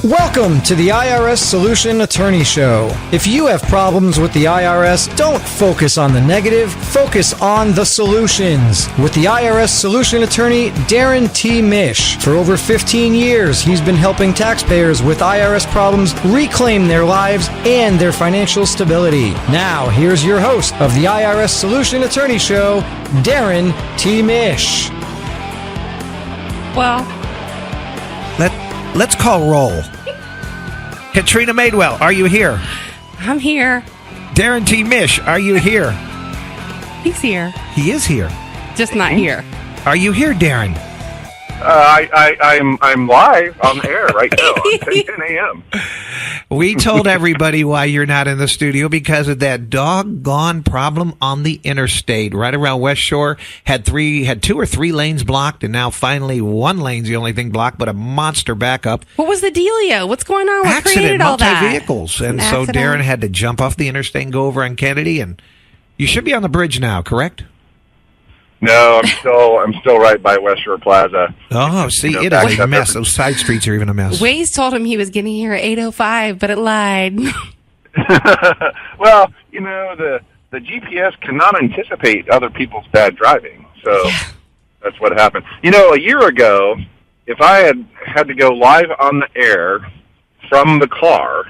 Welcome to the IRS Solution Attorney Show. If you have problems with the IRS, don't focus on the negative, focus on the solutions. With the IRS Solution Attorney, Darrin T. Mish. For over 15 years, he's been helping taxpayers with IRS problems reclaim their lives and their financial stability. Now, here's your host of the IRS Solution Attorney Show, Darrin T. Mish. Well, let's call roll. Katrina Madewell, are you here? I'm here. Darrin T. Mish, are you here? He's here. He is here. Just not here. Are you here, Darrin? I'm live on air right now at 10 a.m. We told everybody why you're not in the studio because of that doggone problem on the interstate right around West Shore. Had 2 or 3 lanes blocked, and now finally 1 lane's the only thing blocked, but a monster backup. What was the dealio? What's going on? What created all that? Multi-vehicles. And so Darrin had to jump off the interstate and go over on Kennedy, and you should be on the bridge now, correct? No, I'm still right by West Shore Plaza. Oh, see, it is a mess. Those side streets are even a mess. Waze told him he was getting here at 8:05, but it lied. Well, you know, the GPS cannot anticipate other people's bad driving, so that's what happened. You know, a year ago, if I had to go live on the air from the car,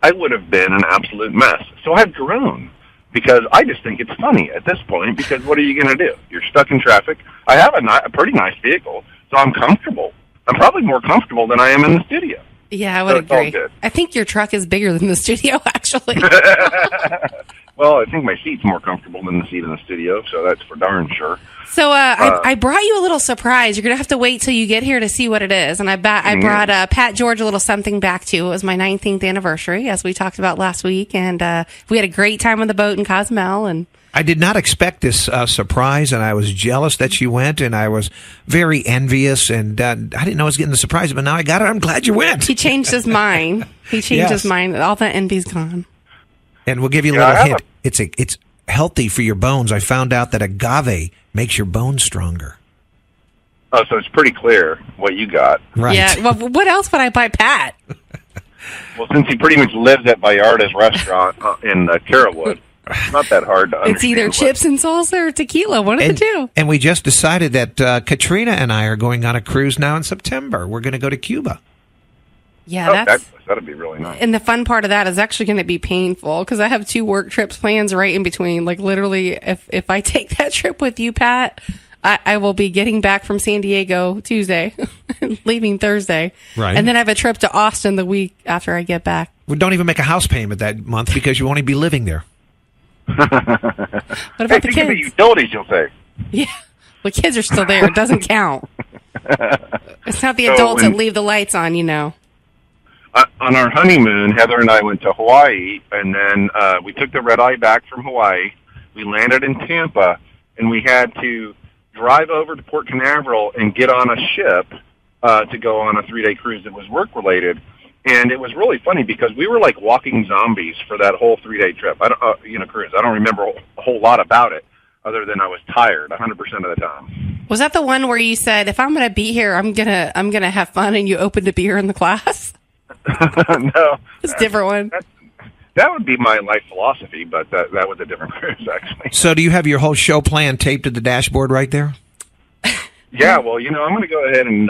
I would have been an absolute mess. So I've grown. Because I just think it's funny at this point, because what are you going to do? You're stuck in traffic. I have a pretty nice vehicle, so I'm comfortable. I'm probably more comfortable than I am in the studio. Yeah, I would agree. All good. I think your truck is bigger than the studio, actually. Well, I think my seat's more comfortable than the seat in the studio, so that's for darn sure. So I brought you a little surprise. You're going to have to wait till you get here to see what it is. And I brought Pat George a little something back to you. It was my 19th anniversary, as we talked about last week. And we had a great time on the boat in Cozumel. And I did not expect this surprise, and I was jealous that she went, and I was very envious, and I didn't know I was getting the surprise, but now I got it. I'm glad you went. He changed his mind. His mind. All that envy's gone. And we'll give you a little hint. It's healthy for your bones. I found out that agave makes your bones stronger. Oh, so it's pretty clear what you got. Right. Yeah. Well, what else would I buy Pat? Well, since he pretty much lives at Vallarta's restaurant in Carrollwood, it's not that hard to understand. It's either chips and salsa or tequila, one of the two. And we just decided that Katrina and I are going on a cruise now in September. We're going to go to Cuba. Yeah, that'd be really nice. And the fun part of that is actually going to be painful because I have 2 work trips plans right in between. Like literally, if I take that trip with you, Pat, I will be getting back from San Diego Tuesday, leaving Thursday, right? And then I have a trip to Austin the week after I get back. We don't even make a house payment that month because you won't even be living there. What about the kids? The utilities, you'll say. Yeah, the kids are still there. It doesn't count. It's not the adults that leave the lights on, you know. On our honeymoon, Heather and I went to Hawaii, and then we took the red eye back from Hawaii. We landed in Tampa, and we had to drive over to Port Canaveral and get on a ship to go on a 3-day cruise that was work-related. And it was really funny because we were like walking zombies for that whole 3-day trip. Cruise. I don't remember a whole lot about it other than I was tired 100% of the time. Was that the one where you said, if I'm going to be here, I'm gonna have fun, and you opened a beer in the class? No. It's a different one. That would be my life philosophy, but that was a different cruise, actually. So do you have your whole show plan taped to the dashboard right there? Yeah, well, I'm going to go ahead and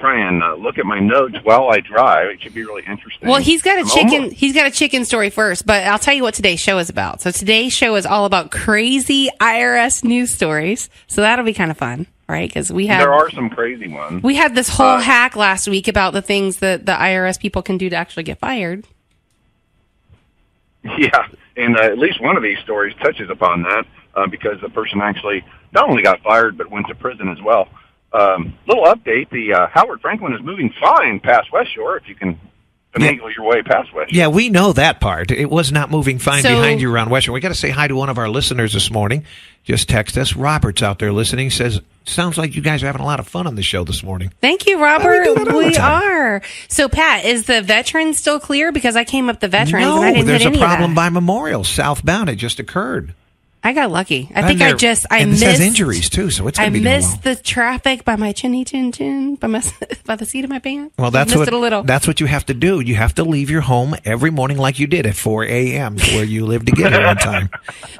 try and look at my notes while I drive. It should be really interesting. Well, he's got a chicken story first, but I'll tell you what today's show is about. So today's show is all about crazy IRS news stories. So that'll be kind of fun. Right, because there are some crazy ones. We had this whole hack last week about the things that the IRS people can do to actually get fired. Yeah, and at least one of these stories touches upon that because the person actually not only got fired but went to prison as well. Little update: the Howard Franklin is moving fine past West Shore. If you can finagle your way past West Shore. Yeah, we know that part. It was not moving fine behind you around West Shore. We got to say hi to one of our listeners this morning. Just text us. Robert's out there listening. Says, sounds like you guys are having a lot of fun on the show this morning. Thank you, Robert. We are. So, Pat, is the Veterans still clear? Because I came up the Veterans and I didn't hit any of that. There's a problem by Memorial, southbound. It just occurred. I got lucky. I think And I this missed has injuries too, so it's going to be doing well. the traffic by my chinny chin chin by the seat of my pants. Well, that's what you have to do. You have to leave your home every morning like you did at 4 a.m. to where you live to get here on time.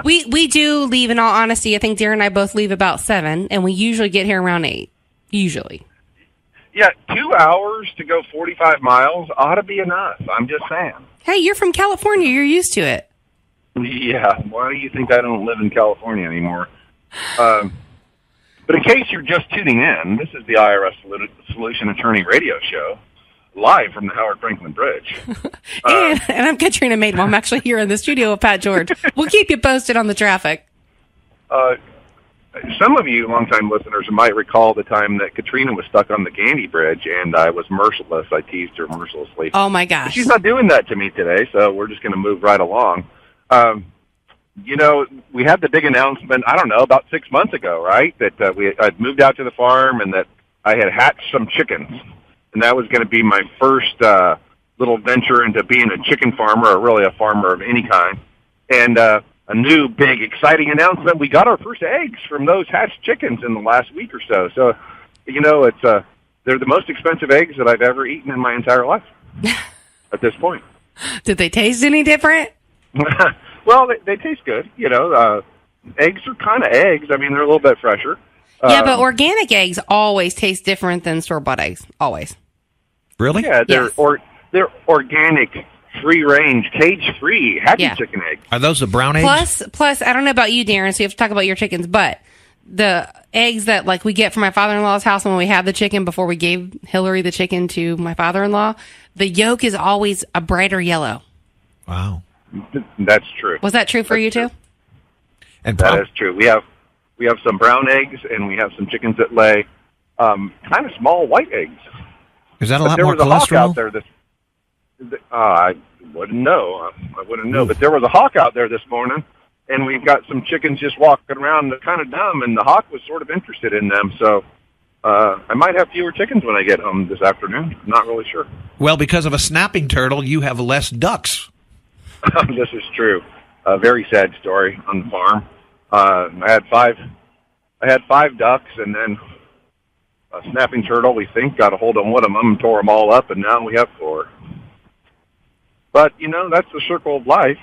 We do leave, in all honesty. I think Darrin and I both leave about 7, and we usually get here around 8. Usually. Yeah, 2 hours to go 45 miles ought to be enough. I'm just saying. Hey, you're from California. You're used to it. Yeah, why do you think I don't live in California anymore? But in case you're just tuning in, this is the IRS Solution Attorney radio show, live from the Howard Franklin Bridge. And I'm Katrina Maiden. I'm actually here in the studio with Pat George. We'll keep you posted on the traffic. Some of you longtime listeners might recall the time that Katrina was stuck on the Gandy Bridge, and I was merciless. I teased her mercilessly. Oh, my gosh. But she's not doing that to me today, so we're just going to move right along. We had the big announcement, I don't know, about 6 months ago, right? That I'd moved out to the farm and that I had hatched some chickens. And that was going to be my first little venture into being a chicken farmer, or really a farmer of any kind. And a new, big, exciting announcement, we got our first eggs from those hatched chickens in the last week or so. So, they're the most expensive eggs that I've ever eaten in my entire life at this point. Did they taste any different? Well, they taste good. Eggs are kind of eggs. I mean, they're a little bit fresher. Yeah, but organic eggs always taste different than store-bought eggs. Always. Really? Yeah, they're organic, free-range, cage-free, hatching chicken eggs. Are those the brown eggs? Plus, I don't know about you, Darrin, so you have to talk about your chickens, but the eggs that we get from my father-in-law's house when we have the chicken before we gave Hillary the chicken to my father-in-law, the yolk is always a brighter yellow. Wow. That's true. Was that true for you too? And that is true. We have some brown eggs, and we have some chickens that lay kind of small white eggs. Is that a lot more cholesterol? There was a hawk out there I wouldn't know. But there was a hawk out there this morning, and we've got some chickens just walking around. They're kind of dumb, and the hawk was sort of interested in them. So I might have fewer chickens when I get home this afternoon. I'm not really sure. Well, because of a snapping turtle, you have less ducks. This is true. A very sad story on the farm. I had five ducks, and then a snapping turtle, we think, got a hold on one of them and tore them all up, and now we have 4. But, that's the circle of life.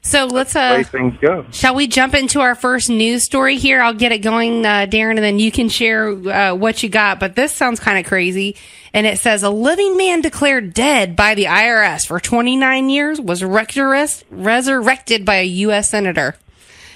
So let's the way things go. Shall we jump into our first news story here? I'll get it going, Darrin, and then you can share what you got. But this sounds kind of crazy. And it says a living man declared dead by the IRS for 29 years was resurrected by a U.S. senator.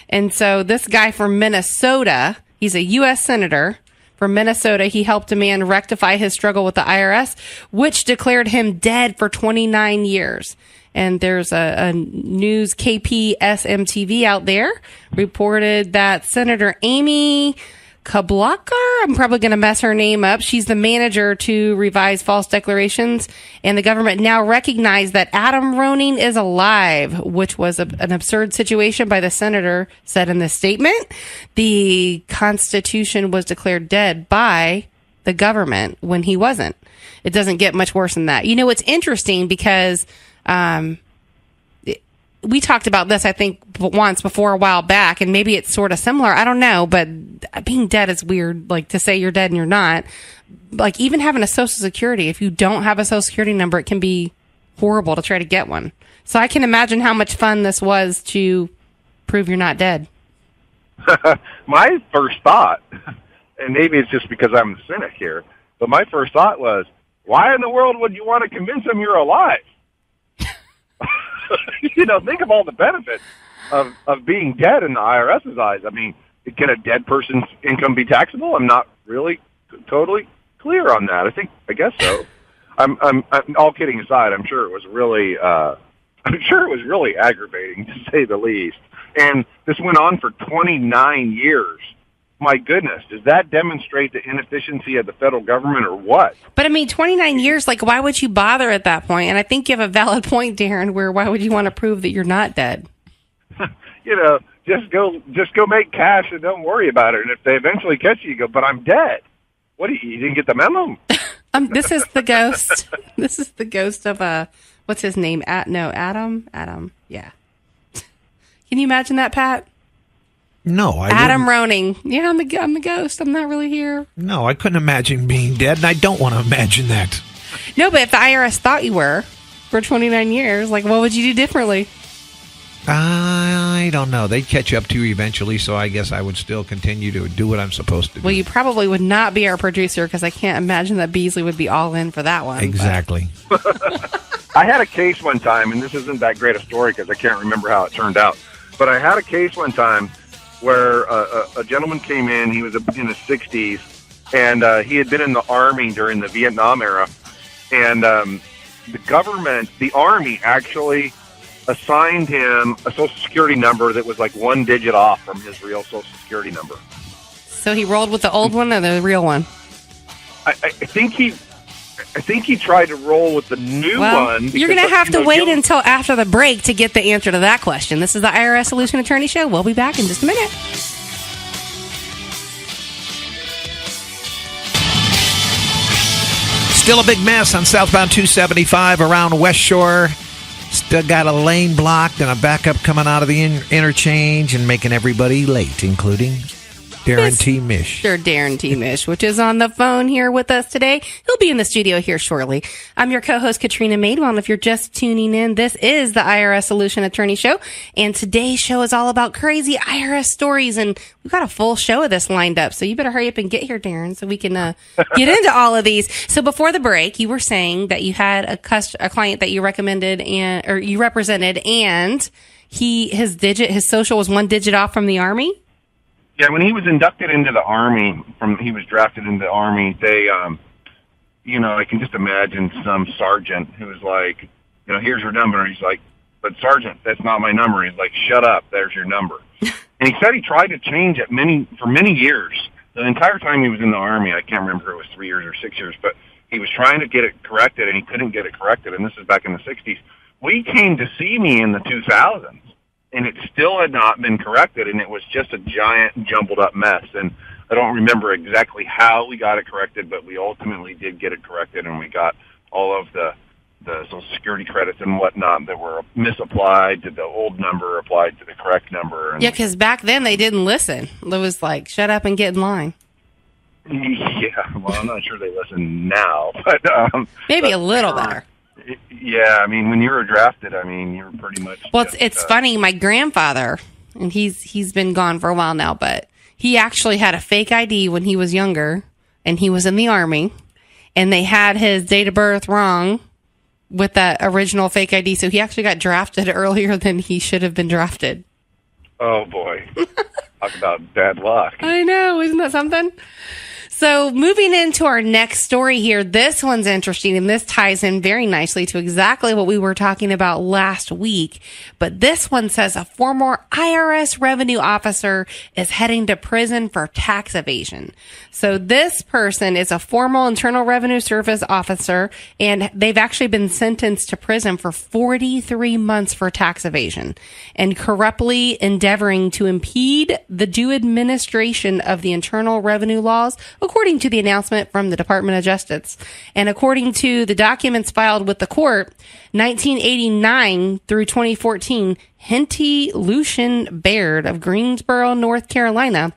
And so this guy from Minnesota, he's a U.S. senator from Minnesota. He helped a man rectify his struggle with the IRS, which declared him dead for 29 years. And there's a news KPSMTV out there reported that Senator Amy Klobuchar, I'm probably going to mess her name up. She's the manager to revise false declarations. And the government now recognized that Adam Roning is alive, which was an absurd situation by the senator, said in this statement. The Constitution was declared dead by the government when he wasn't. It doesn't get much worse than that. It's interesting because we talked about this, I think, once before a while back, and maybe it's sort of similar. I don't know, but being dead is weird, to say you're dead and you're not. Even having a Social Security, if you don't have a Social Security number, it can be horrible to try to get one. So I can imagine how much fun this was to prove you're not dead. My first thought, and maybe it's just because I'm the cynic here, but my first thought was, why in the world would you want to convince him you're alive? Think of all the benefits of being dead in the IRS's eyes. I mean, can a dead person's income be taxable? I'm not really totally clear on that. I guess so. I'm all kidding aside. I'm sure it was really aggravating, to say the least. And this went on for 29 years. My goodness, does that demonstrate the inefficiency of the federal government or what? But 29 years, why would you bother at that point? And I think you have a valid point, Darrin, where why would you want to prove that you're not dead? Just go make cash and don't worry about it. And if they eventually catch you, you go, but I'm dead. What, you didn't get the memo? This is the ghost. This is the ghost of, what's his name? Adam? Adam. Yeah. Can you imagine that, Pat? No, I Adam wouldn't. Roning. Yeah, I'm the ghost. I'm not really here. No, I couldn't imagine being dead, and I don't want to imagine that. No, but if the IRS thought you were for 29 years, like, what would you do differently? I don't know. They'd catch up to you eventually, so I guess I would still continue to do what I'm supposed to do. Well, you probably would not be our producer because I can't imagine that Beasley would be all in for that one. Exactly. I had a case one time, and this isn't that great a story because I can't remember how it turned out. But I had a case one time where a gentleman came in. He was in his 60s, and he had been in the Army during the Vietnam era. And the Army actually assigned him a Social Security number that was like one digit off from his real Social Security number. So he rolled with the old one or the real one? I think he tried to roll with the new one. You're going to have to wait until after the break to get the answer to that question. This is the IRS Solution Attorney Show. We'll be back in just a minute. Still a big mess on southbound 275 around West Shore. Still got a lane blocked and a backup coming out of the interchange and making everybody late, including Darrin T. Mish. Mr. Darrin T. Mish, which is on the phone here with us today. He'll be in the studio here shortly. I'm your co-host, Katrina Madewell, and if you're just tuning in, this is the IRS Solution Attorney Show, and today's show is all about crazy IRS stories, and we've got a full show of this lined up, so you better hurry up and get here, Darrin, so we can get into all of these. So before the break, you were saying that you had a client that you recommended or you represented, and his social was one digit off from the Army? Yeah, when he was inducted into the Army, he was drafted into the Army, they, I can just imagine some sergeant who was like, here's your number. He's like, but Sergeant, that's not my number. He's like, shut up, there's your number. And he said he tried to change it for many years. The entire time he was in the Army, I can't remember if it was 3 years or 6 years, but he was trying to get it corrected, and he couldn't get it corrected, and this is back in the 60s. Well, he came to see me in the 2000s. And it still had not been corrected, and it was just a giant jumbled up mess. And I don't remember exactly how we got it corrected, but we ultimately did get it corrected, and we got all of the Social Security credits and whatnot that were misapplied to the old number, applied to the correct number. And yeah, because back then they didn't listen. It was like, shut up and get in line. Yeah, well, I'm not sure they listen now, but maybe a little better. Yeah, I mean, when you were drafted, you're pretty much. Well, it's funny. My grandfather, and he's been gone for a while now, but he actually had a fake ID when he was younger, and he was in the Army, and they had his date of birth wrong with that original fake ID, so he actually got drafted earlier than he should have been drafted. Oh boy, talk about bad luck. I know, isn't that something? So moving into our next story here, this one's interesting, and this ties in very nicely to exactly what we were talking about last week. But this one says a former IRS revenue officer is heading to prison for tax evasion. So this person is a former Internal Revenue Service officer, and they've actually been sentenced to prison for 43 months for tax evasion and corruptly endeavoring to impede the due administration of the Internal Revenue laws, according to the announcement from the Department of Justice. And according to the documents filed with the court, 1989 through 2014, Henty Lucian Baird of Greensboro, North Carolina,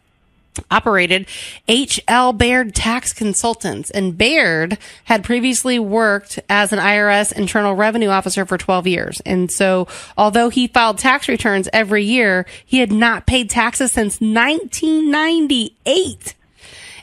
operated H.L. Baird Tax Consultants. And Baird had previously worked as an IRS Internal Revenue Officer for 12 years. And so, although he filed tax returns every year, he had not paid taxes since 1998.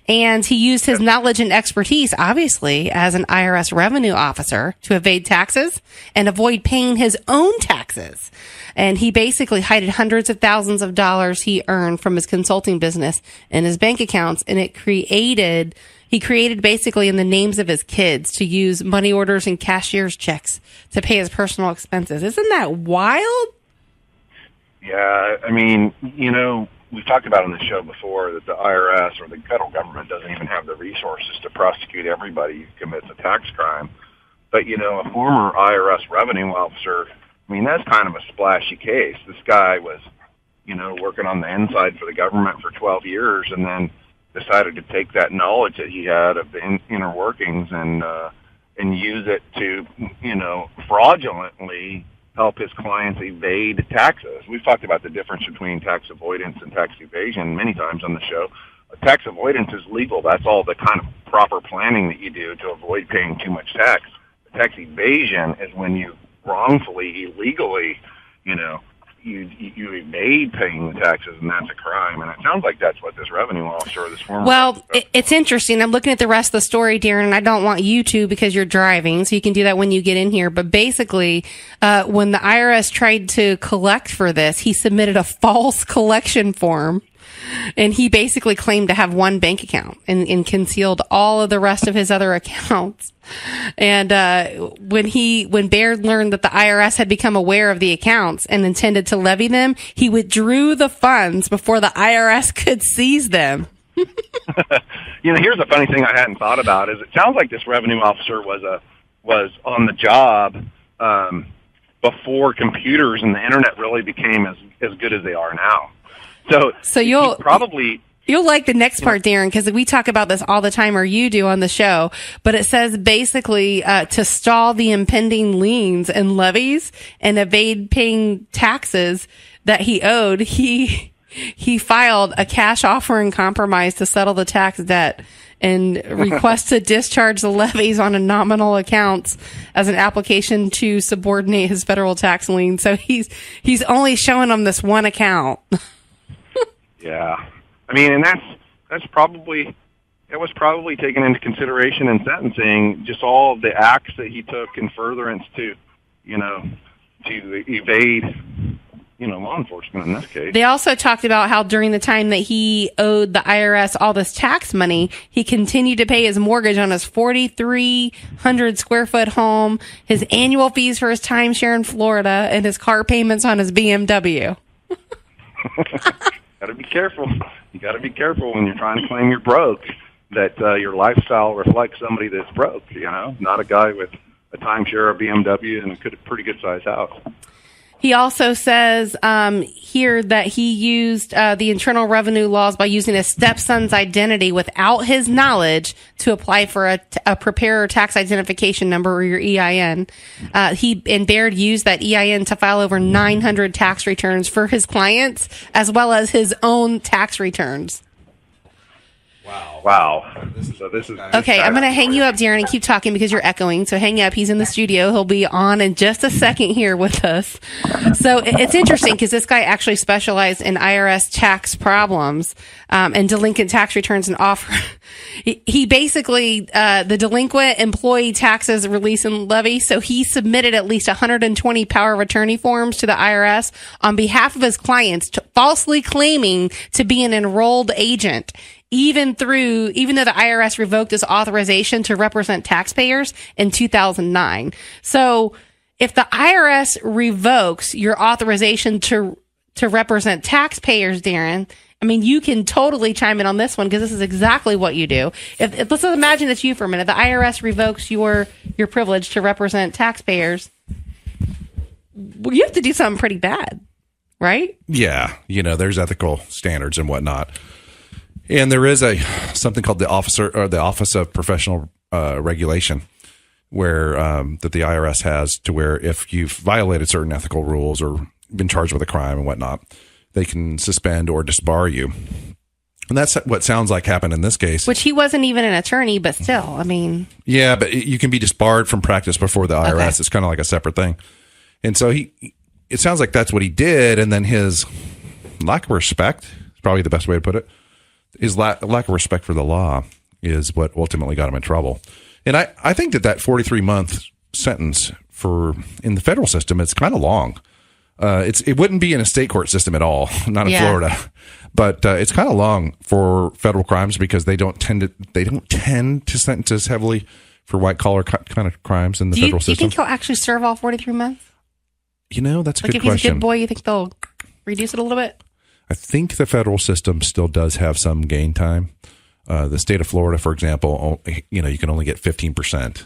And he used his knowledge and expertise, obviously, as an IRS revenue officer to evade taxes and avoid paying his own taxes. And he basically hid hundreds of thousands of dollars he earned from his consulting business in his bank accounts. And he created basically in the names of his kids to use money orders and cashier's checks to pay his personal expenses. Isn't that wild? Yeah, we've talked about on the show before that the IRS or the federal government doesn't even have the resources to prosecute everybody who commits a tax crime. But, a former IRS revenue officer, that's kind of a splashy case. This guy was, working on the inside for the government for 12 years and then decided to take that knowledge that he had of the inner workings and use it to, fraudulently help his clients evade taxes. We've talked about the difference between tax avoidance and tax evasion many times on the show. Tax avoidance is legal. That's all the kind of proper planning that you do to avoid paying too much tax. Tax evasion is when you wrongfully, illegally, you evade paying the taxes, and that's a crime. And it sounds like that's what this revenue officer or this former... Well, it's interesting. I'm looking at the rest of the story, Darrin, and I don't want you to because you're driving, so you can do that when you get in here. But basically, when the IRS tried to collect for this, he submitted a false collection form. And he basically claimed to have one bank account and concealed all of the rest of his other accounts. And when Baird learned that the IRS had become aware of the accounts and intended to levy them, he withdrew the funds before the IRS could seize them. Here's a funny thing I hadn't thought about is it sounds like this revenue officer was on the job before computers and the internet really became as good as they are now. So you'll like the next part, Darrin, because we talk about this all the time, or you do on the show. But it says basically to stall the impending liens and levies and evade paying taxes that he owed, he filed a cash offer in compromise to settle the tax debt and request to discharge the levies on a nominal accounts as an application to subordinate his federal tax lien. So he's only showing them this one account. Yeah, I mean, and that's probably taken into consideration in sentencing. Just all of the acts that he took in furtherance to evade, law enforcement in this case. They also talked about how during the time that he owed the IRS all this tax money, he continued to pay his mortgage on his 4,300 square foot home, his annual fees for his timeshare in Florida, and his car payments on his BMW. Got to be careful. You got to be careful when you're trying to claim you're broke, that your lifestyle reflects somebody that's broke, not a guy with a timeshare, a BMW, and a pretty good-sized house. He also says here that he used the Internal Revenue laws by using his stepson's identity without his knowledge to apply for a preparer tax identification number, or your EIN. Baird used that EIN to file over 900 tax returns for his clients, as well as his own tax returns. Wow. So this is okay. I'm going to hang you up, Darrin, and keep talking because you're echoing. So hang up. He's in the studio. He'll be on in just a second here with us. So it's interesting because this guy actually specialized in IRS tax problems and delinquent tax returns and offer. He basically the delinquent employee taxes release and levy. So he submitted at least 120 power of attorney forms to the IRS on behalf of his clients, falsely claiming to be an enrolled agent. Even though the IRS revoked his authorization to represent taxpayers in 2009. So if the IRS revokes your authorization to represent taxpayers, Darrin, I mean, you can totally chime in on this one because this is exactly what you do. If let's imagine it's you for a minute. The IRS revokes your privilege to represent taxpayers. Well, you have to do something pretty bad, right? Yeah. There's ethical standards and whatnot. And there is something called the Office of Professional Regulation, where that the IRS has, to where if you've violated certain ethical rules or been charged with a crime and whatnot, they can suspend or disbar you. And that's what sounds like happened in this case. Which he wasn't even an attorney, but still, I mean. Yeah, but you can be disbarred from practice before the IRS. Okay. It's kind of like a separate thing. And so it sounds like that's what he did. And then his lack of respect is probably the best way to put it. His lack of respect for the law is what ultimately got him in trouble. And I think that 43-month sentence in the federal system, it's kind of long. It wouldn't be in a state court system at all, not in Florida. But it's kind of long for federal crimes because they don't tend to sentence as heavily for white collar kind of crimes in the federal system. Do you think he'll actually serve all 43 months? That's a good question. If he's a good boy, you think they'll reduce it a little bit? I think the federal system still does have some gain time. The state of Florida, for example, you can only get 15%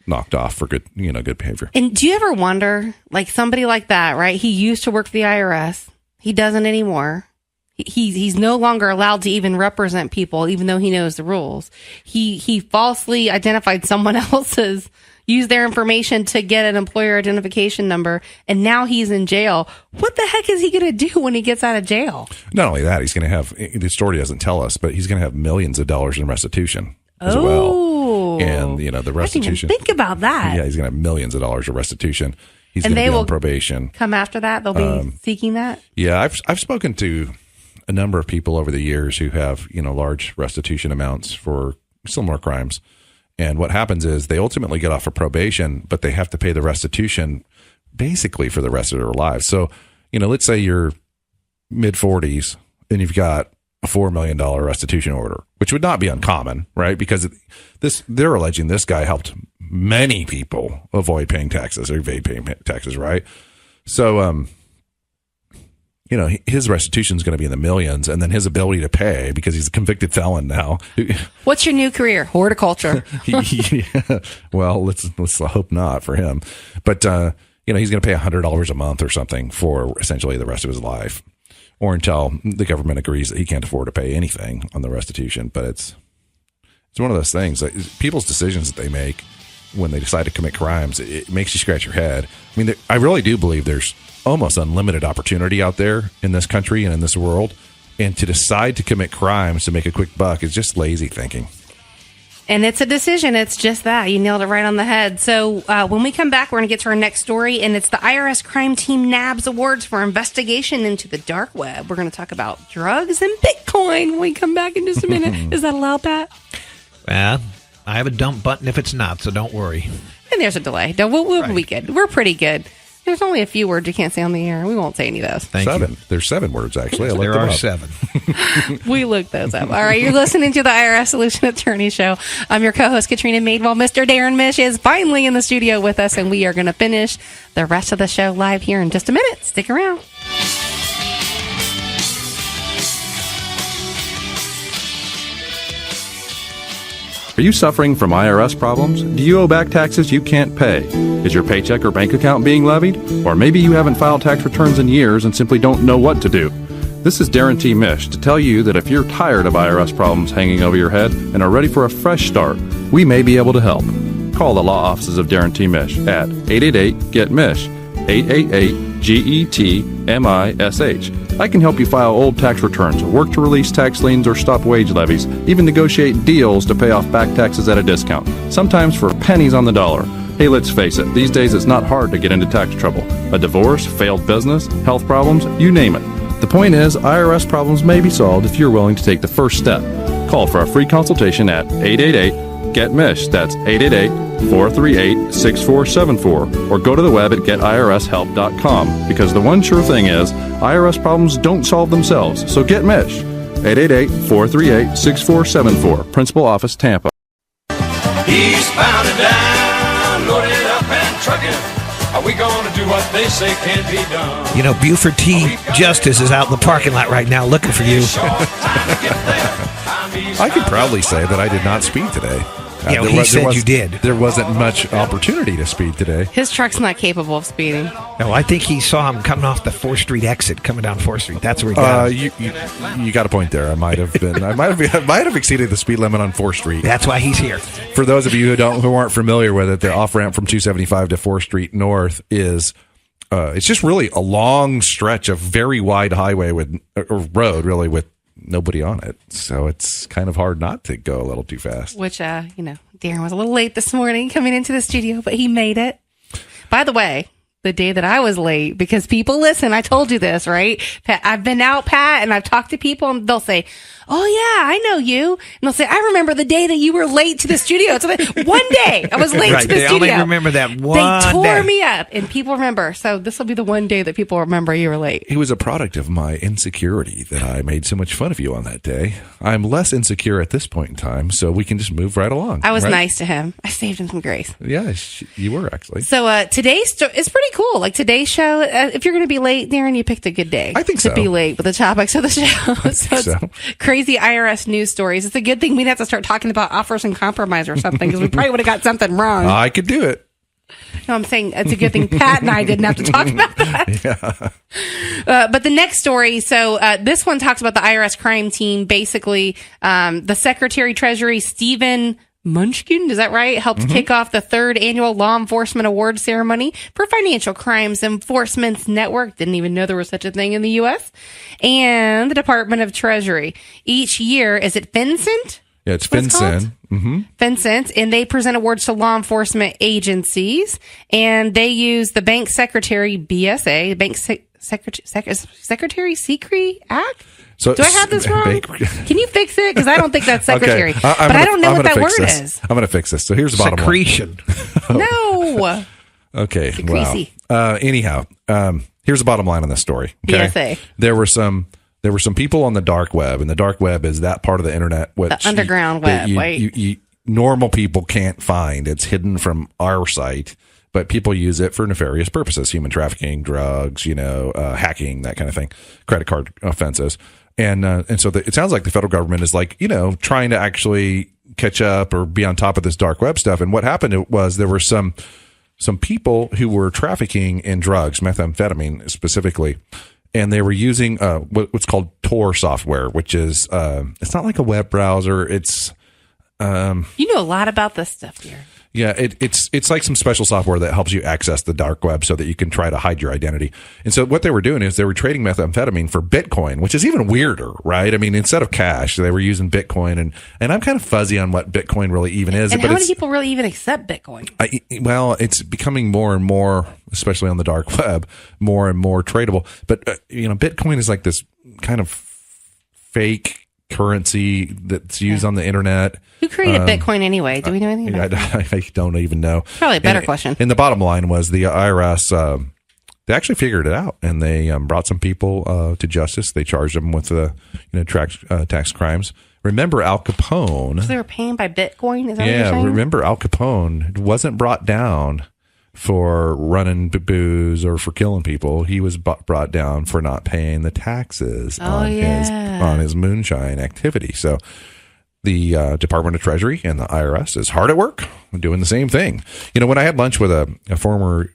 knocked off for good behavior. And do you ever wonder, like somebody like that, right? He used to work for the IRS. He doesn't anymore. He's no longer allowed to even represent people, even though he knows the rules. He falsely identified someone else's, use their information to get an employer identification number, and now he's in jail. What the heck is he going to do when he gets out of jail? Not only that, he's going to have, the story doesn't tell us, but he's going to have millions of dollars in restitution as well. And, the restitution. I didn't even think about that. Yeah, he's going to have millions of dollars of restitution. He's going to be on probation. Come after that? They'll be seeking that? Yeah, I've spoken to a number of people over the years who have, large restitution amounts for similar crimes. And what happens is they ultimately get off of probation, but they have to pay the restitution basically for the rest of their lives. So, let's say you're mid-40s and you've got a $4 million restitution order, which would not be uncommon, right? Because they're alleging this guy helped many people avoid paying taxes or evade paying taxes, right? So, his restitution is going to be in the millions, and then his ability to pay, because he's a convicted felon now. What's your new career? Horticulture. Yeah. Well, let's hope not for him. But, he's going to pay $100 a month or something for essentially the rest of his life, or until the government agrees that he can't afford to pay anything on the restitution. But it's one of those things, like people's decisions that they make when they decide to commit crimes, it makes you scratch your head. I mean, I really do believe there's almost unlimited opportunity out there in this country and in this world. And to decide to commit crimes to make a quick buck is just lazy thinking. And it's a decision. It's just that. You nailed it right on the head. So when we come back, we're going to get to our next story, and it's the IRS Crime Team NABS Awards for investigation into the dark web. We're going to talk about drugs and Bitcoin when we come back in just a minute. Is that allowed, Pat? I have a dump button if it's not, so don't worry. And there's a delay. We'll be good. We're pretty good. There's only a few words you can't say on the air. We won't say any of those. Thank you. There's 7 words, actually. There are 7. We looked those up. All right, you're listening to the IRS Solution Attorney Show. I'm your co-host, Katrina Madewell. Mr. Darrin Mish is finally in the studio with us, and we are going to finish the rest of the show live here in just a minute. Stick around. Are you suffering from IRS problems? Do you owe back taxes you can't pay? Is your paycheck or bank account being levied? Or maybe you haven't filed tax returns in years and simply don't know what to do. This is Darrin T. Mish to tell you that if you're tired of IRS problems hanging over your head and are ready for a fresh start, we may be able to help. Call the law offices of Darrin T. Mish at 888-GET-MISH, 888-GET-MISH. I can help you file old tax returns, work to release tax liens or stop wage levies, even negotiate deals to pay off back taxes at a discount, sometimes for pennies on the dollar. Hey, let's face it, these days it's not hard to get into tax trouble. A divorce, failed business, health problems, you name it. The point is, IRS problems may be solved if you're willing to take the first step. Call for a free consultation at 888-GET-MISH. That's 888-438-6474. Or go to the web at getirshelp.com, because the one sure thing is, IRS problems don't solve themselves. So get Mish. 888-438-6474. Principal Office, Tampa. Eastbound and down, loaded up and trucking. Are we going to do what they say can't be done? Buford T. Justice is out in the parking lot right now looking for you. I could probably say that I did not speed today. He said you did. There wasn't much opportunity to speed today. His truck's not capable of speeding. No, I think he saw him coming off the 4th Street exit, coming down 4th Street. That's where he got him. You got a point there. I might have exceeded the speed limit on 4th Street. That's why he's here. For those of you who aren't familiar with it, the off ramp from 275 to 4th Street North is it's just really a long stretch of very wide highway or road, really, with nobody on it. So it's kind of hard not to go a little too fast. Which, Darrin was a little late this morning coming into the studio, but he made it. By the way, the day that I was late, because people listen, I told you this, right? Pat, I've been out, Pat, and I've talked to people, and they'll say, oh yeah, I know you. And they'll say, I remember the day that you were late to the studio. So one day I was late to the studio. They only remember that one They tore day. me up, and people remember. So this will be the one day that people remember you were late. It was a product of my insecurity that I made so much fun of you on that day. I'm less insecure at this point in time, so we can just move right along. I was right? nice to him. I saved him some grace. Yeah, you were actually. So today's it's pretty cool. Like today's show, if you're going to be late, Darrin, you picked a good day. I think to so. be late with the topics of the show. It's crazy IRS news stories. It's a good thing we'd have to start talking about offers and compromise or something, because we probably would have got something wrong. I could do it. No, I'm saying it's a good thing Pat and I didn't have to talk about that. Yeah. But the next story, so this one talks about the IRS crime team. Basically, the Secretary Treasury, Stephen Munchkin, is that right? Helped kick off the 3rd annual Law Enforcement Award ceremony for Financial Crimes Enforcement Network. Didn't even know there was such a thing in the U.S. And the Department of Treasury. Each year, is it FinCEN? Yeah, it's FinCEN. FinCEN, and they present awards to law enforcement agencies, and they use the Bank Secretary BSA, Bank Secretary Secret Act. So, do I have this wrong? Can you fix it? Because I don't think that's secretary. Okay. But I don't know what that word is. I'm going to fix this. So here's the bottom Secretion. line. No. Okay. Secrecy. Wow. Anyhow, here's the bottom line on this story. Okay? BSA. There were some people on the dark web, and the dark web is that part of the internet which The underground web, right? You normal people can't find. It's hidden from our site, but people use it for nefarious purposes: human trafficking, drugs, hacking, that kind of thing, credit card offenses. And so it sounds like the federal government is like, trying to actually catch up or be on top of this dark web stuff. And what happened was there were some people who were trafficking in drugs, methamphetamine specifically, and they were using what's called Tor software, which is it's not like a web browser. It's you know a lot about this stuff here. Yeah, it's like some special software that helps you access the dark web so that you can try to hide your identity. And so what they were doing is they were trading methamphetamine for Bitcoin, which is even weirder, right? I mean, instead of cash, they were using Bitcoin, and I'm kind of fuzzy on what Bitcoin really even is. And but how many people really even accept Bitcoin? Well, it's becoming more and more, especially on the dark web, more and more tradable. But Bitcoin is like this kind of fake currency that's used on the internet. Who created Bitcoin anyway? Do we know anything about that? I don't even know. Probably a better question. And the bottom line was the IRS, they actually figured it out, and they brought some people to justice. They charged them with tax crimes. Remember Al Capone? So they were paying by Bitcoin? Is that what you're saying? Remember Al Capone wasn't brought down for running booze or for killing people. He was brought down for not paying the taxes on his moonshine activity. So the Department of Treasury and the IRS is hard at work doing the same thing. When I had lunch with a former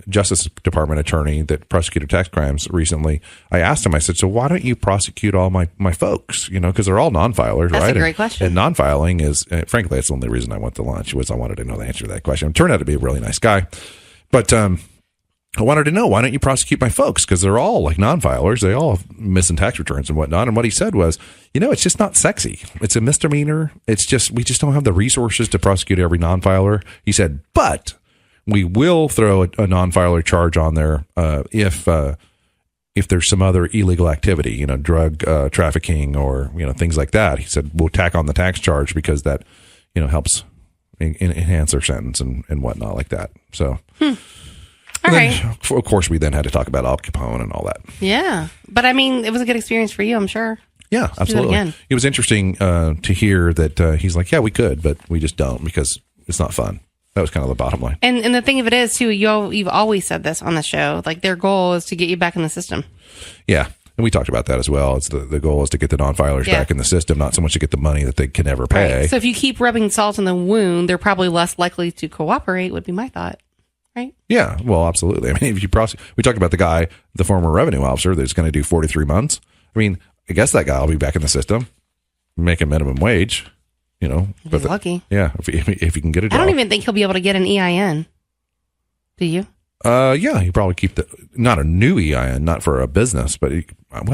Justice Department attorney that prosecuted tax crimes recently, I asked him, I said, so why don't you prosecute all my folks? Because they're all non-filers, right? That's a great question. And non-filing is, frankly, that's the only reason I went to lunch was I wanted to know the answer to that question. It turned out to be a really nice guy. But I wanted to know, why don't you prosecute my folks? Because they're all like non-filers. They all have missing tax returns and whatnot. And what he said was, it's just not sexy. It's a misdemeanor. It's just, we just don't have the resources to prosecute every non-filer. He said, but we will throw a non-filer charge on there if there's some other illegal activity, drug trafficking or, things like that. He said, we'll tack on the tax charge because that, helps enhance their sentence and whatnot like that. So... All right. Of course, we then had to talk about Al Capone and all that. Yeah. But I mean, it was a good experience for you, I'm sure. Yeah, absolutely. It was interesting to hear that he's like, yeah, we could, but we just don't because it's not fun. That was kind of the bottom line. And the thing of it is, too, you've always said this on the show, like their goal is to get you back in the system. Yeah. And we talked about that as well. It's the goal is to get the non-filers back in the system, not so much to get the money that they can never pay. Right. So if you keep rubbing salt in the wound, they're probably less likely to cooperate, would be my thought. Right? Yeah, well, absolutely. I mean, if you we talked about the guy, the former revenue officer that's going to do 43 months. I mean, I guess that guy will be back in the system, making minimum wage, but he's lucky. Yeah, if he can get a job. I don't even think he'll be able to get an EIN. Do you? Yeah, he probably keep not a new EIN, not for a business, but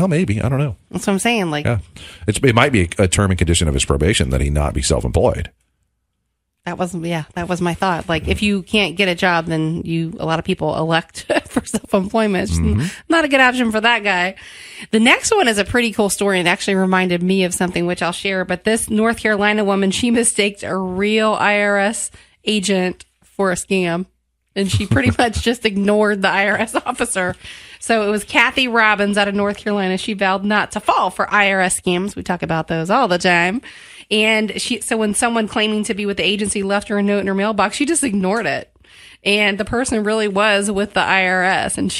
maybe, I don't know. That's what I'm saying. Like, yeah. It might be a term and condition of his probation that he not be self-employed. That was my thought. Like, if you can't get a job, then a lot of people elect for self-employment. It's not a good option for that guy. The next one is a pretty cool story. It actually reminded me of something which I'll share. But this North Carolina woman, she mistaked a real IRS agent for a scam. And she pretty much just ignored the IRS officer. So it was Kathy Robbins out of North Carolina. She vowed not to fall for IRS scams. We talk about those all the time. And so when someone claiming to be with the agency left her a note in her mailbox, she just ignored it. And the person really was with the IRS. And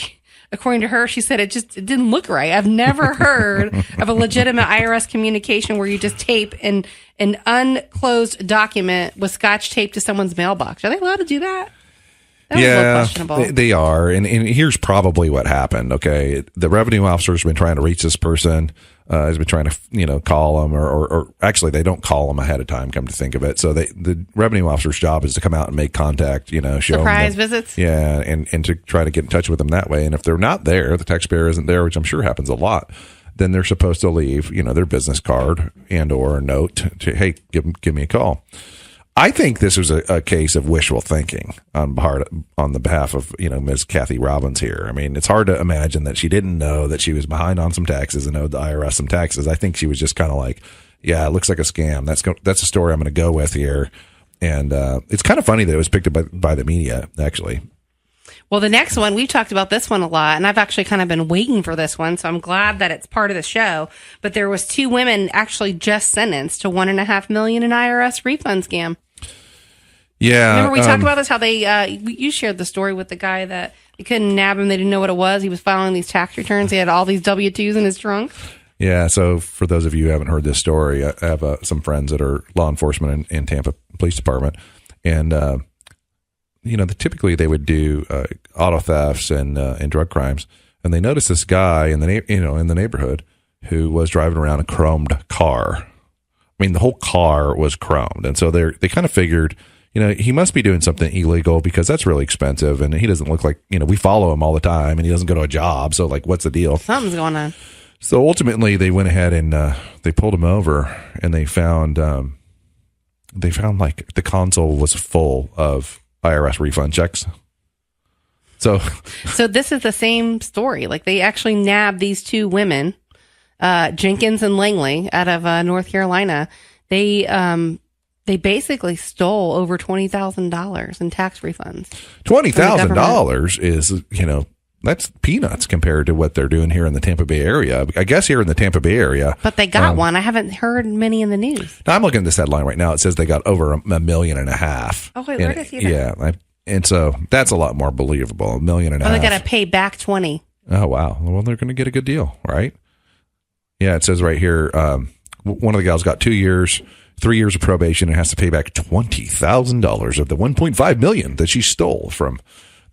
according to her, she said it didn't look right. I've never heard of a legitimate IRS communication where you just tape an unclosed document with scotch tape to someone's mailbox. Are they allowed to do that? That was a little questionable. They are. And here's probably what happened. Okay. The revenue officer's been trying to reach this person, has been trying to, call them or actually they don't call them ahead of time, come to think of it. So the revenue officer's job is to come out and make contact, show surprise them visits. Yeah. And to try to get in touch with them that way. And if they're not there, the taxpayer isn't there, which I'm sure happens a lot, then they're supposed to leave, their business card and or a note to, hey, give me a call. I think this was a case of wishful thinking on the behalf of, Ms. Kathy Robbins here. I mean, it's hard to imagine that she didn't know that she was behind on some taxes and owed the IRS some taxes. I think she was just kind of like, yeah, it looks like a scam. That's a story I'm going to go with here. And it's kind of funny that it was picked up by the media, actually. Well, the next one, we've talked about this one a lot, and I've actually kind of been waiting for this one, so I'm glad that it's part of the show. But there was 2 women actually just sentenced to $1.5 million in IRS refund scam. Yeah. Remember we talked about this, how they, you shared the story with the guy that they couldn't nab him. They didn't know what it was. He was filing these tax returns. He had all these W-2s in his trunk. Yeah. So for those of you who haven't heard this story, I have some friends that are law enforcement in Tampa Police Department. And, typically they would do auto thefts and drug crimes. And they noticed this guy in the neighborhood who was driving around a chromed car. I mean, the whole car was chromed. And so they kind of figured, he must be doing something illegal because that's really expensive. And he doesn't look like, we follow him all the time and he doesn't go to a job. So like, what's the deal? Something's going on. So ultimately they went ahead and they pulled him over and they found like the console was full of IRS refund checks. So this is the same story. Like they actually nabbed these 2 women, Jenkins and Langley out of North Carolina. They basically stole over $20,000 in tax refunds. $20,000 is, that's peanuts compared to what they're doing here in the Tampa Bay area. I guess here in the Tampa Bay area. But they got one. I haven't heard many in the news. Now I'm looking at this headline right now. It says they got over $1.5 million. Oh, wait, where did I see that? Yeah. And so that's a lot more believable. $1.5 million. Oh, they got to pay back 20. Oh, wow. Well, they're going to get a good deal, right? Yeah. It says right here, one of the gals got 2 years, 3 years of probation and has to pay back $20,000 of the $1.5 million that she stole from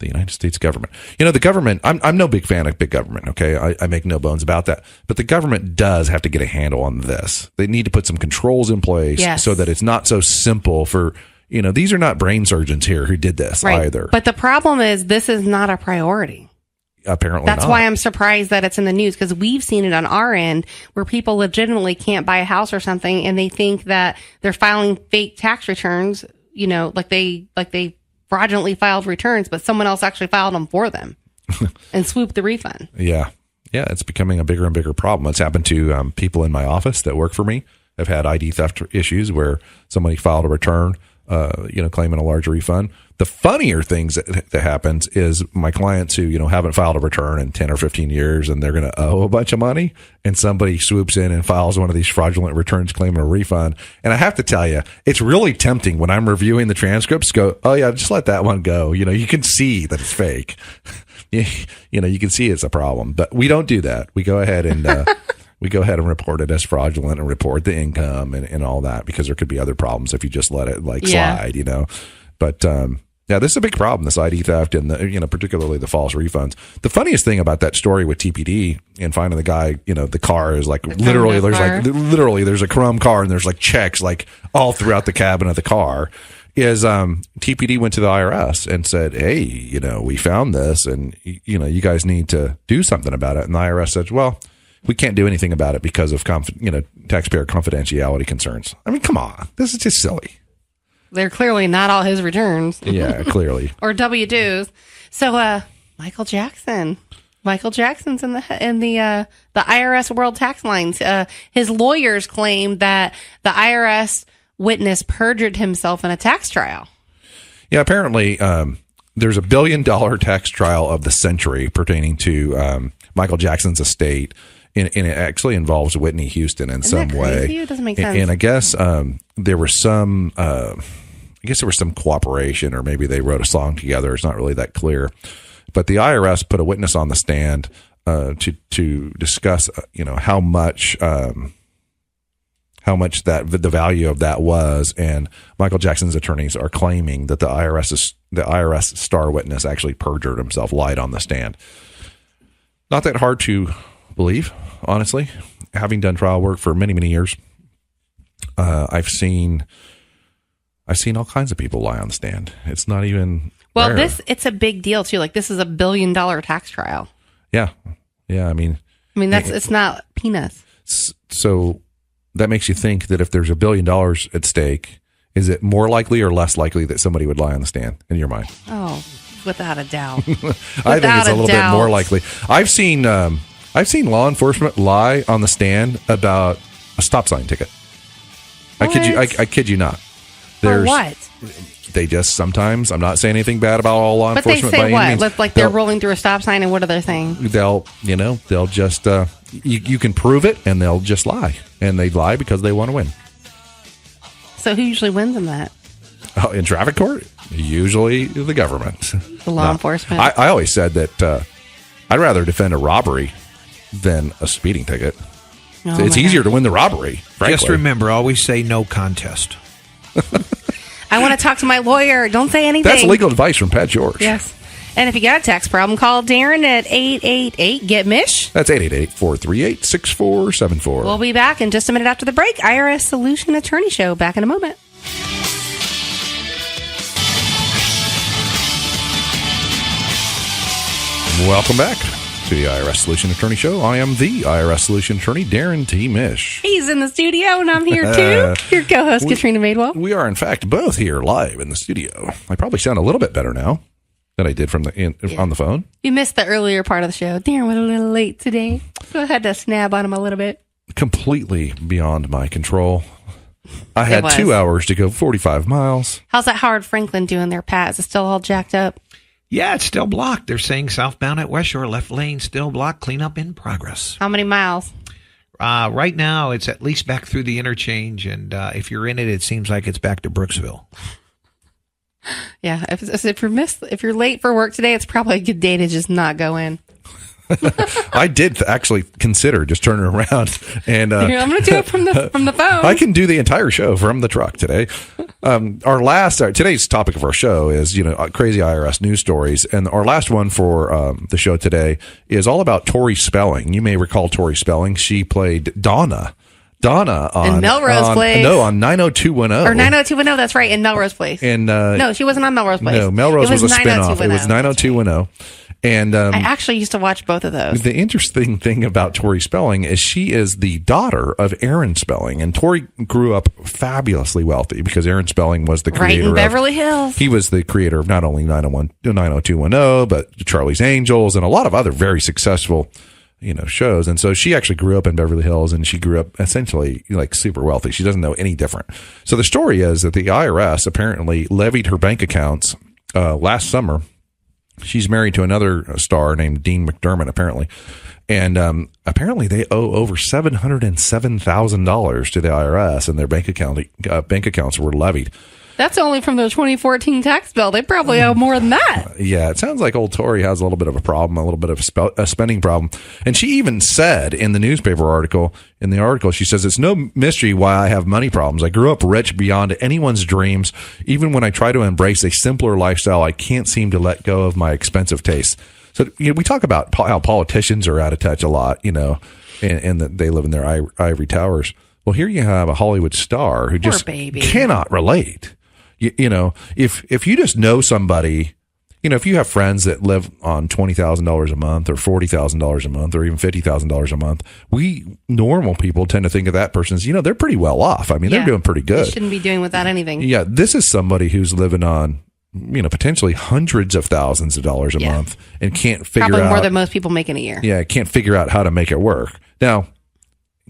the United States government. The government, I'm no big fan of big government, okay? I make no bones about that. But the government does have to get a handle on this. They need to put some controls in place so that it's not so simple for, these are not brain surgeons here who did this either. But the problem is this is not a priority. Apparently That's not. why I'm surprised that it's in the news, because we've seen it on our end where people legitimately can't buy a house or something and they think that they're filing fake tax returns, like they fraudulently filed returns, but someone else actually filed them for them and swooped the refund. Yeah. Yeah. It's becoming a bigger and bigger problem. It's happened to people in my office that work for me. I've had ID theft issues where somebody filed a return, claiming a large refund. The funnier things that happens is my clients who, haven't filed a return in 10 or 15 years and they're going to owe a bunch of money, and somebody swoops in and files one of these fraudulent returns claiming a refund. And I have to tell you, it's really tempting when I'm reviewing the transcripts, go, oh yeah, just let that one go. You can see that it's fake. You can see it's a problem, but we don't do that. We go ahead and, report it as fraudulent and report the income and all that, because there could be other problems if you just let it slide, But, yeah, this is a big problem, this ID theft and particularly the false refunds. The funniest thing about that story with TPD and finding the guy, the car is like literally there's a chrome car and there's like checks like all throughout the cabin of the car, is TPD went to the IRS and said, hey, we found this and you guys need to do something about it. And the IRS said, well, we can't do anything about it because of taxpayer confidentiality concerns. I mean, come on, this is just silly. They're clearly not all his returns. Yeah, clearly. Or W-2s. So, Michael Jackson's in the IRS world tax lines. His lawyers claim that the IRS witness perjured himself in a tax trial. Yeah, apparently there's $1 billion tax trial of the century pertaining to Michael Jackson's estate. And it actually involves Whitney Houston in some way. It doesn't make sense. And I guess there was some cooperation, or maybe they wrote a song together. It's not really that clear. But the IRS put a witness on the stand to discuss, how much how much the value of that was. And Michael Jackson's attorneys are claiming that the IRS star witness actually perjured himself, lied on the stand. Not that hard to believe, honestly. Having done trial work for many, many years, I've seen all kinds of people lie on the stand. It's not even rare. It's a big deal too. Like, this is $1 billion tax trial. Yeah. I mean, it's not peanuts. So that makes you think that if there's $1 billion at stake, is it more likely or less likely that somebody would lie on the stand in your mind? Oh, without a doubt. I think it's a little bit more likely. I've seen law enforcement lie on the stand about a stop sign ticket. What? I kid you not. For what? They just sometimes, I'm not saying anything bad about all law enforcement. But they say by any what? means. Like they're rolling through a stop sign, and what are they saying? They'll just, you can prove it, and they'll just lie. And they lie because they want to win. So who usually wins in that? Oh, in traffic court? Usually the government. The law enforcement. I always said that I'd rather defend a robbery than a speeding ticket. Oh, it's easier to win the robbery, frankly. Just remember, always say no contest. I want to talk to my lawyer. Don't say anything. That's legal advice from Pat George. Yes. And if you got a tax problem, call Darrin at 888-GET-MISH. That's 888-438-6474. We'll be back in just a minute after the break. IRS Solution Attorney Show. Back in a moment. Welcome back to the IRS Solution Attorney Show. I am the IRS Solution Attorney, Darrin T. Mish. He's in the studio, and I'm here too. Your co-host, Katrina Madewell. We are, in fact, both here live in the studio. I probably sound a little bit better now than I did on the phone. You missed the earlier part of the show. Darrin was a little late today, so I had to snap on him a little bit. Completely beyond my control. I had 2 hours to go 45 miles. How's that Howard Franklin doing there, Pat? Is it still all jacked up? Yeah, it's still blocked. They're saying southbound at West Shore, left lane still blocked. Cleanup in progress. How many miles? Right now, it's at least back through the interchange, and if you're in it, it seems like it's back to Brooksville. Yeah, if you're late for work today, it's probably a good day to just not go in. I did actually consider just turning around and I'm going to do it from the phone. I can do the entire show from the truck today. Today's topic of our show is crazy IRS news stories, and our last one for the show today is all about Tori Spelling. You may recall Tori Spelling. She played Donna on in Melrose Place. No, on 90210 or 90210. That's right, in Melrose Place. And no, she wasn't on Melrose Place. No, Melrose was a spinoff. It was 90210. And I actually used to watch both of those. The interesting thing about Tori Spelling is she is the daughter of Aaron Spelling, and Tori grew up fabulously wealthy because Aaron Spelling was the creator right in Beverly Hills. He was the creator of not only 90210, but Charlie's Angels and a lot of other very successful shows. And so she actually grew up in Beverly Hills, and she grew up essentially like super wealthy. She doesn't know any different. So the story is that the IRS apparently levied her bank accounts last summer. She's married to another star named Dean McDermott, apparently. And apparently they owe over $707,000 to the IRS, and their bank accounts were levied. That's only from the 2014 tax bill. They probably owe more than that. Yeah, it sounds like old Tori has a little bit of a problem, a little bit of a spending problem. And she even said in the newspaper article, she says, "It's no mystery why I have money problems. I grew up rich beyond anyone's dreams. Even when I try to embrace a simpler lifestyle, I can't seem to let go of my expensive tastes." So we talk about how politicians are out of touch a lot, and that they live in their ivory towers. Well, here you have a Hollywood star who just cannot relate. If you just know somebody, if you have friends that live on $20,000 a month or $40,000 a month or even $50,000 a month, we normal people tend to think of that person as, they're pretty well off. I mean, they're doing pretty good. They shouldn't be doing without anything. Yeah. This is somebody who's living on, potentially hundreds of thousands of dollars a month and can't figure out. Probably more than most people make in a year. Yeah. Can't figure out how to make it work. Now,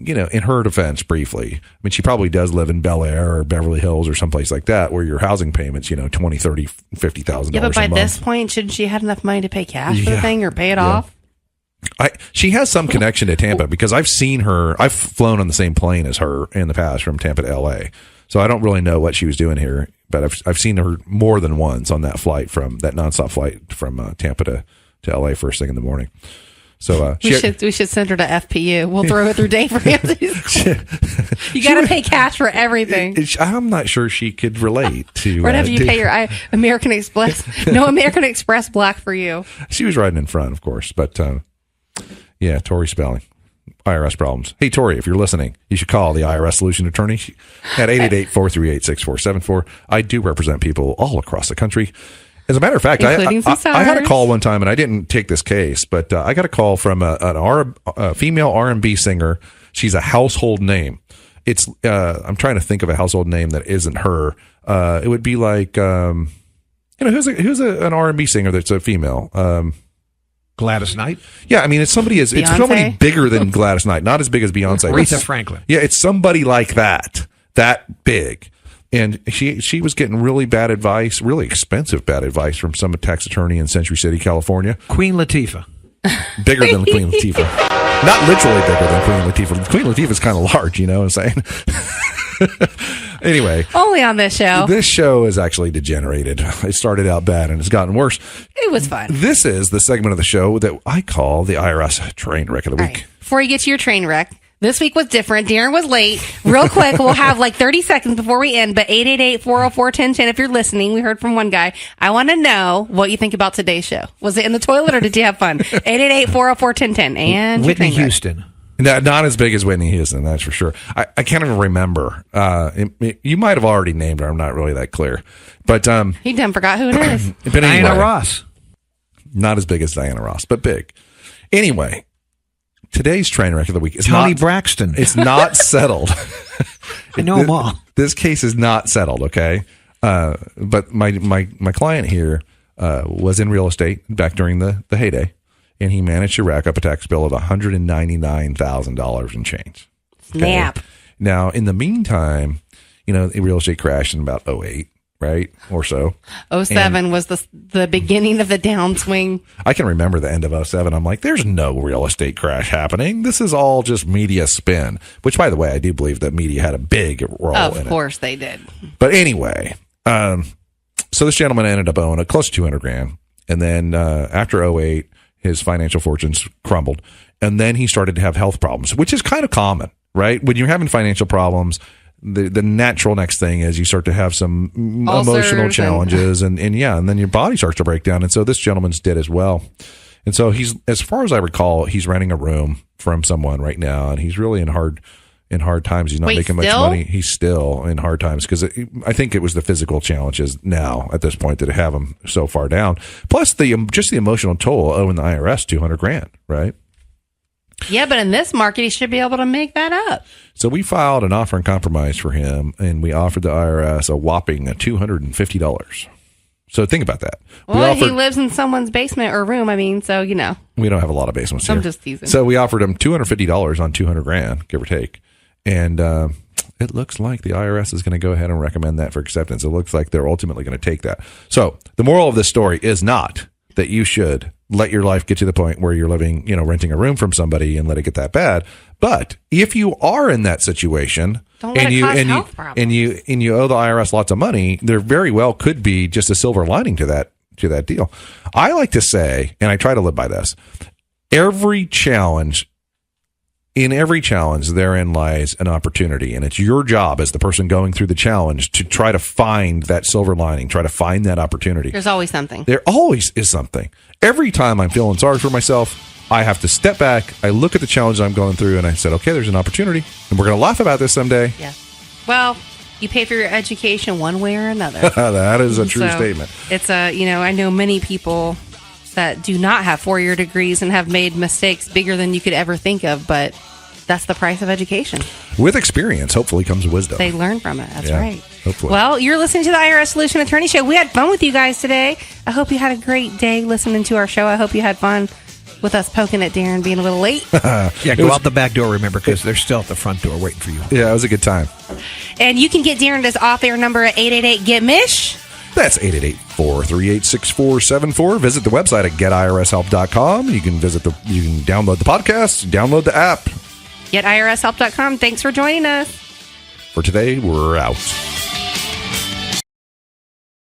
in her defense, briefly, I mean, she probably does live in Bel Air or Beverly Hills or someplace like that where your housing payments, $20,000, $30,000, $50,000 Yeah, but by a month. this point, shouldn't she have enough money to pay cash for the thing or pay it off? She has some connection to Tampa because I've seen her. I've flown on the same plane as her in the past from Tampa to LA. So I don't really know what she was doing here, but I've seen her more than once on that flight, from that nonstop flight from Tampa to LA first thing in the morning. So we should send her to FPU. We'll throw it through Dave Ramsey's. You got to pay cash for everything. I'm not sure she could relate to. Whatever you pay your American Express. No American Express Black for you. She was riding in front, of course, but yeah, Tori Spelling. IRS problems. Hey, Tori, if you're listening, you should call the IRS Solution Attorney at 888-438-6474. I do represent people all across the country. As a matter of fact, I had a call one time, and I didn't take this case, but I got a call from a female R&B singer. She's a household name. It's I'm trying to think of a household name that isn't her. It would be like who's an R&B singer that's a female. Gladys Knight? Yeah, I mean, it's somebody bigger than Gladys Knight, not as big as Beyonce. Aretha Franklin. Yeah, it's somebody like that big. And she was getting really bad advice, really expensive bad advice from some tax attorney in Century City, California. Queen Latifah. Bigger than Queen Latifah. Not literally bigger than Queen Latifah. Queen Latifah's kind of large, you know what I'm saying? Anyway. Only on this show. This show is actually degenerated. It started out bad and it's gotten worse. It was fun. This is the segment of the show that I call the IRS Train Wreck of the Week. Right. Before you get to your train wreck, this week was different. Darren was late. Real quick, we'll have like 30 seconds before we end, but 888-404-1010. If you're listening, we heard from one guy. I want to know what you think about today's show. Was it in the toilet or did you have fun? 888-404-1010. And Whitney Houston. Not as big as Whitney Houston, that's for sure. I can't even remember. You might have already named her. I'm not really that clear. But he done forgot who it is. Diana Ross. Not as big as Diana Ross, but big. Anyway, today's train wreck of the week is Tony Braxton. It's not settled. I know them all. This case is not settled, okay? But my client here was in real estate back during the heyday. And he managed to rack up a tax bill of $199,000 and change. Okay? Snap. Now, in the meantime, real estate crashed in about 2008, right? Or so. 2007 was the beginning of the downswing. I can remember the end of 2007. I'm like, there's no real estate crash happening. This is all just media spin. Which, by the way, I do believe that media had a big role in it. Of course they did. But anyway, so this gentleman ended up owning close to $200,000. And then after 2008, his financial fortunes crumbled. And then he started to have health problems, which is kind of common, right? When you're having financial problems, the natural next thing is you start to have some emotional challenges and then your body starts to break down. And so this gentleman's did as well. And so he's, as far as I recall, he's renting a room from someone right now, and he's really in hard times. He's not making much money. He's still in hard times because I think it was the physical challenges now at this point that have him so far down. Plus just the emotional toll owing the IRS $200,000, right? Yeah, but in this market, he should be able to make that up. So we filed an offer in compromise for him, and we offered the IRS a whopping $250. So think about that. Well, he lives in someone's basement or room. I mean, so we don't have a lot of basements here. I'm just teasing. So we offered him $250 on $200,000, give or take. And it looks like the IRS is going to go ahead and recommend that for acceptance. It looks like they're ultimately going to take that. So the moral of this story is not that you should let your life get to the point where you're living, renting a room from somebody and let it get that bad. But if you are in that situation and you owe the IRS lots of money, there very well could be just a silver lining to that deal. I like to say, and I try to live by this, in every challenge, therein lies an opportunity, and it's your job as the person going through the challenge to try to find that silver lining, try to find that opportunity. There's always something. There always is something. Every time I'm feeling sorry for myself, I have to step back, I look at the challenge I'm going through, and I said, okay, there's an opportunity, and we're going to laugh about this someday. Yeah. Well, you pay for your education one way or another. That is a true statement. It's I know many people that do not have 4-year degrees and have made mistakes bigger than you could ever think of, but that's the price of education. With experience, hopefully comes wisdom. They learn from it. That's right. Hopefully. Well, you're listening to the IRS Solution Attorney Show. We had fun with you guys today. I hope you had a great day listening to our show. I hope you had fun with us poking at Darren being a little late. Go out the back door, remember, because they're still at the front door waiting for you. Yeah, it was a good time. And you can get Darren his off-air number at 888-GET-MISH. That's 888-438-6474. Visit the website at getirshelp.com. You can download the podcast, download the app. GetIRShelp.com. Thanks for joining us. For today, we're out.